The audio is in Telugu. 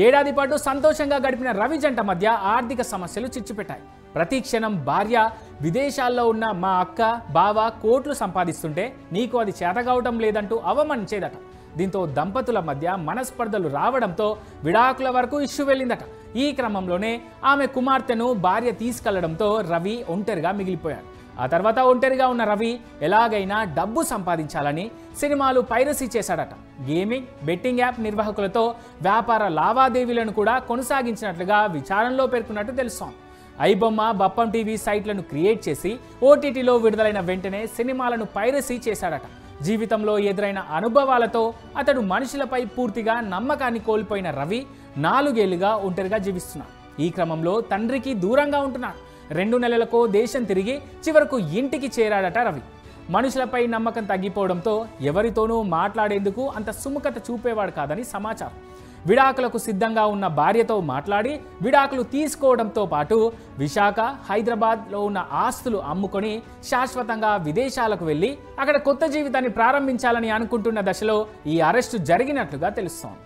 ఏడాది పాటు సంతోషంగా గడిపిన రవి జంట మధ్య ఆర్థిక సమస్యలు చిచ్చుపెట్టాయి. ప్రతి క్షణం భార్య విదేశాల్లో ఉన్న మా అక్క బావ కోట్లు సంపాదిస్తుంటే నీకు అది చేతగావటం లేదంటూ అవమానించేదట. దీంతో దంపతుల మధ్య మనస్పర్ధలు రావడంతో విడాకుల వరకు ఇష్యూ వెళ్ళిందట. ఈ క్రమంలోనే ఆమె కుమార్తెను భార్య తీసుకెళ్లడంతో రవి ఒంటరిగా మిగిలిపోయాడు. ఆ తర్వాత ఒంటరిగా ఉన్న రవి ఎలాగైనా డబ్బు సంపాదించాలని సినిమాలు పైరసీ చేశాడట. గేమింగ్, బెట్టింగ్ యాప్ నిర్వాహకులతో వ్యాపార లావాదేవీలను కూడా కొనసాగించినట్లుగా విచారణలో పేర్కొన్నట్టు తెలుస్తోంది. ఐబొమ్మ, బప్పం టీవీ సైట్లను క్రియేట్ చేసి ఓటీటీలో విడుదలైన వెంటనే సినిమాలను పైరసీ చేశాడట. జీవితంలో ఎదురైన అనుభవాలతో అతడు మనుషులపై పూర్తిగా నమ్మకాన్ని కోల్పోయిన రవి 4 ఏళ్లుగా ఒంటరిగా జీవిస్తున్నాడు. ఈ క్రమంలో తండ్రికి దూరంగా ఉంటున్నాడు. 2 నెలలకు దేశం తిరిగి చివరకు ఇంటికి చేరాడట రవి. మనుషులపై నమ్మకం తగ్గిపోవడంతో ఎవరితోనూ మాట్లాడేందుకు అంత సుముఖత చూపేవాడు కాదని సమాచారం. విడాకులకు సిద్ధంగా ఉన్న భార్యతో మాట్లాడి విడాకులు తీసుకోవడంతో పాటు విశాఖ, హైదరాబాద్లో ఉన్న ఆస్తులు అమ్ముకొని శాశ్వతంగా విదేశాలకు వెళ్ళి అక్కడ కొత్త జీవితాన్ని ప్రారంభించాలని అనుకుంటున్న దశలో ఈ అరెస్టు జరిగినట్లుగా తెలుస్తోంది.